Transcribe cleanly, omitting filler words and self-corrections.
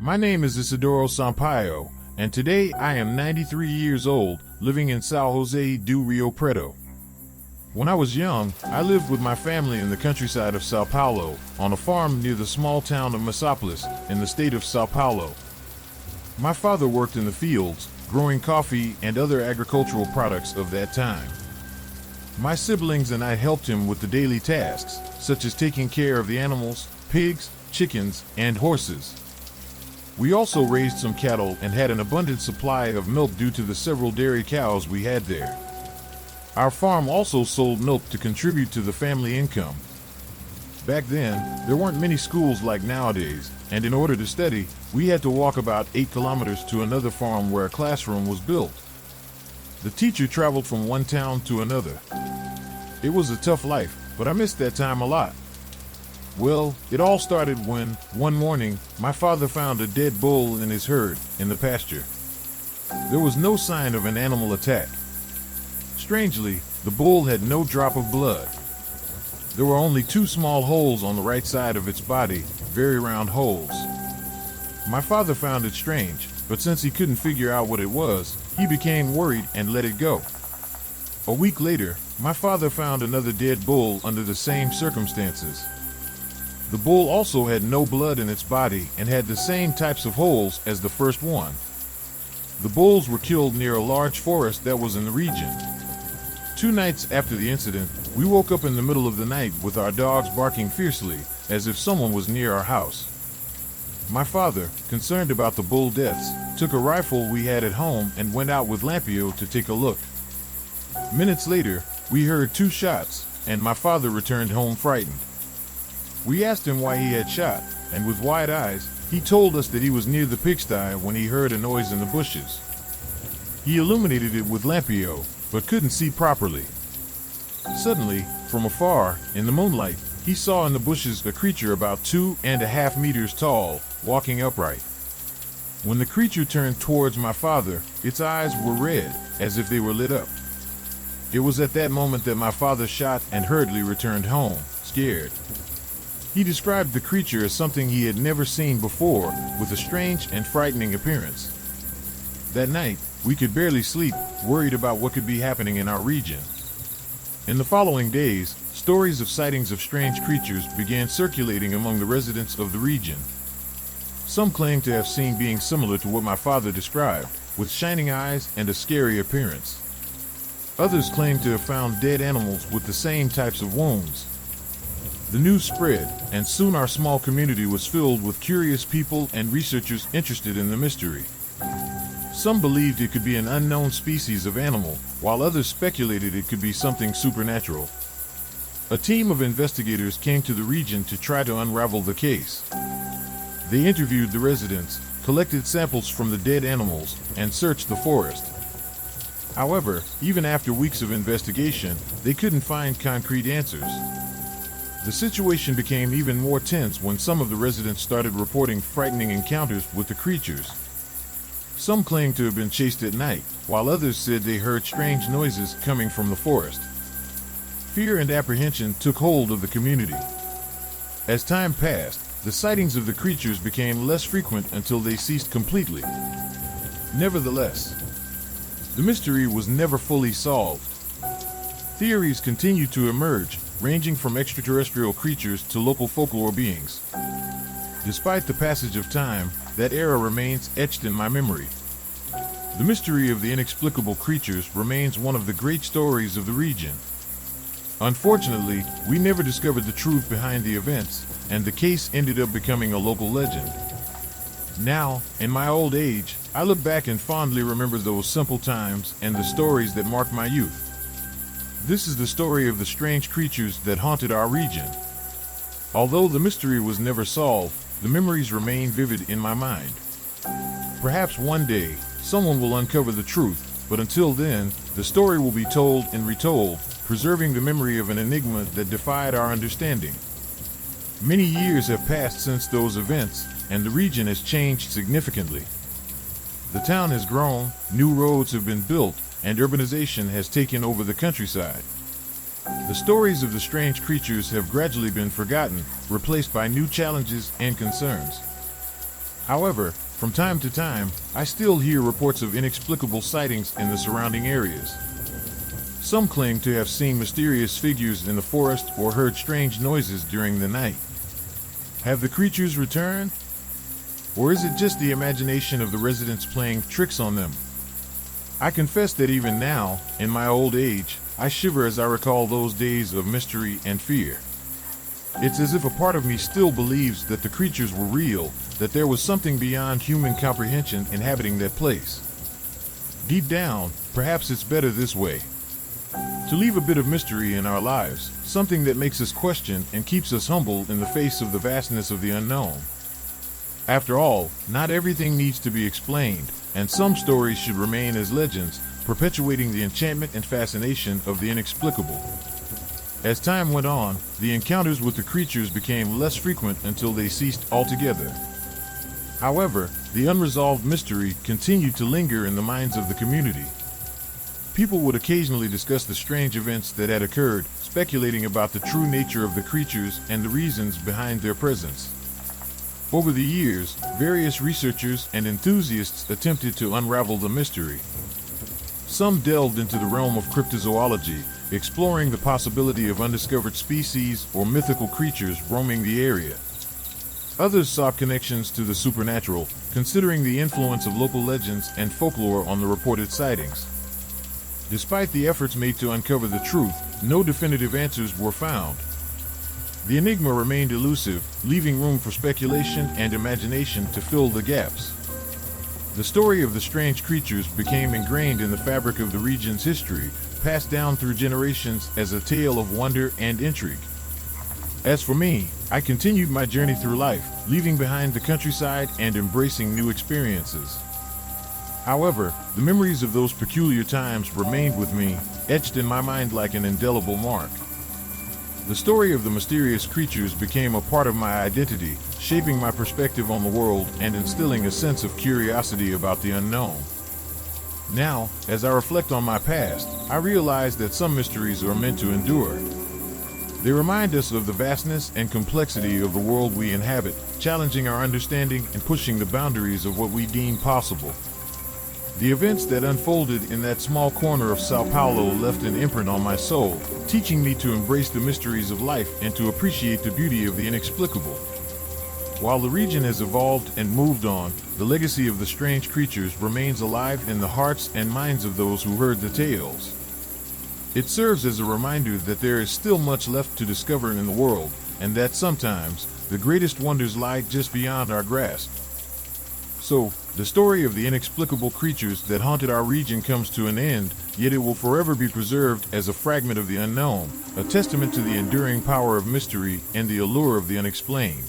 My name is Isidoro Sampaio, and today I am 93 years old, living in São José do Rio Preto. When I was young, I lived with my family in the countryside of São Paulo, on a farm near the small town of Meticulously, in the state of São Paulo. My father worked in the fields, growing coffee and other agricultural products of that time. My siblings and I helped him with the daily tasks, such as taking care of the animals, pigs, chickens, and horses. We also raised some cattle and had an abundant supply of milk due to the several dairy cows we had there. Our farm also sold milk to contribute to the family income. Back then, there weren't many schools like nowadays, and in order to study, we had to walk about 8 kilometers to another farm where a classroom was built. The teacher traveled from one town to another. It was a tough life, but I missed that time a lot. Well, it all started when, one morning, my father found a dead bull in his herd in the pasture. There was no sign of an animal attack. Strangely, the bull had no drop of blood. There were only 2 small holes on the right side of its body, very round holes. My father found it strange, but since he couldn't figure out what it was, he became worried and let it go. A week later, my father found another dead bull under the same circumstances. The bull also had no blood in its body and had the same types of holes as the first one. The bulls were killed near a large forest that was in the region. 2 nights after the incident, we woke up in the middle of the night with our dogs barking fiercely, as if someone was near our house. My father, concerned about the bull deaths, took a rifle we had at home and went out with Lampio to take a look. Minutes later, we heard 2 shots, and my father returned home frightened. We asked him why he had shot, and with wide eyes, he told us that he was near the pigsty when he heard a noise in the bushes. He illuminated it with Lampio, but couldn't see properly. Suddenly, from afar, in the moonlight, he saw in the bushes a creature about 2.5 meters tall, walking upright. When the creature turned towards my father, its eyes were red, as if they were lit up. It was at that moment that my father shot and hurriedly returned home, scared. He described the creature as something he had never seen before, with a strange and frightening appearance. That night, we could barely sleep, worried about what could be happening in our region. In the following days, stories of sightings of strange creatures began circulating among the residents of the region. Some claimed to have seen beings similar to what my father described, with shining eyes and a scary appearance. Others claimed to have found dead animals with the same types of wounds. The news spread, and soon our small community was filled with curious people and researchers interested in the mystery. Some believed it could be an unknown species of animal, while others speculated it could be something supernatural. A team of investigators came to the region to try to unravel the case. They interviewed the residents, collected samples from the dead animals, and searched the forest. However, even after weeks of investigation, they couldn't find concrete answers. The situation became even more tense when some of the residents started reporting frightening encounters with the creatures. Some claimed to have been chased at night, while others said they heard strange noises coming from the forest. Fear and apprehension took hold of the community. As time passed, the sightings of the creatures became less frequent until they ceased completely. Nevertheless, the mystery was never fully solved. Theories continued to emerge, ranging from extraterrestrial creatures to local folklore beings. Despite the passage of time, that era remains etched in my memory. The mystery of the inexplicable creatures remains one of the great stories of the region. Unfortunately, we never discovered the truth behind the events, and the case ended up becoming a local legend. Now, in my old age, I look back and fondly remember those simple times and the stories that marked my youth. This is the story of the strange creatures that haunted our region. Although the mystery was never solved, the memories remain vivid in my mind. Perhaps one day, someone will uncover the truth, but until then, the story will be told and retold, preserving the memory of an enigma that defied our understanding. Many years have passed since those events, and the region has changed significantly. The town has grown, new roads have been built, and urbanization has taken over the countryside. The stories of the strange creatures have gradually been forgotten, replaced by new challenges and concerns. However, from time to time, I still hear reports of inexplicable sightings in the surrounding areas. Some claim to have seen mysterious figures in the forest or heard strange noises during the night. Have the creatures returned? Or is it just the imagination of the residents playing tricks on them? I confess that even now, in my old age, I shiver as I recall those days of mystery and fear. It's as if a part of me still believes that the creatures were real, that there was something beyond human comprehension inhabiting that place. Deep down, perhaps it's better this way. To leave a bit of mystery in our lives, something that makes us question and keeps us humble in the face of the vastness of the unknown. After all, not everything needs to be explained, and some stories should remain as legends, perpetuating the enchantment and fascination of the inexplicable. As time went on, the encounters with the creatures became less frequent until they ceased altogether. However, the unresolved mystery continued to linger in the minds of the community. People would occasionally discuss the strange events that had occurred, speculating about the true nature of the creatures and the reasons behind their presence. Over the years, various researchers and enthusiasts attempted to unravel the mystery. Some delved into the realm of cryptozoology, exploring the possibility of undiscovered species or mythical creatures roaming the area. Others sought connections to the supernatural, considering the influence of local legends and folklore on the reported sightings. Despite the efforts made to uncover the truth, no definitive answers were found. The enigma remained elusive, leaving room for speculation and imagination to fill the gaps. The story of the strange creatures became ingrained in the fabric of the region's history, passed down through generations as a tale of wonder and intrigue. As for me, I continued my journey through life, leaving behind the countryside and embracing new experiences. However, the memories of those peculiar times remained with me, etched in my mind like an indelible mark. The story of the mysterious creatures became a part of my identity, shaping my perspective on the world and instilling a sense of curiosity about the unknown. Now, as I reflect on my past, I realize that some mysteries are meant to endure. They remind us of the vastness and complexity of the world we inhabit, challenging our understanding and pushing the boundaries of what we deem possible. The events that unfolded in that small corner of Sao Paulo left an imprint on my soul, teaching me to embrace the mysteries of life and to appreciate the beauty of the inexplicable. While the region has evolved and moved on, the legacy of the strange creatures remains alive in the hearts and minds of those who heard the tales. It serves as a reminder that there is still much left to discover in the world, and that sometimes the greatest wonders lie just beyond our grasp. So, the story of the inexplicable creatures that haunted our region comes to an end, yet it will forever be preserved as a fragment of the unknown, a testament to the enduring power of mystery and the allure of the unexplained.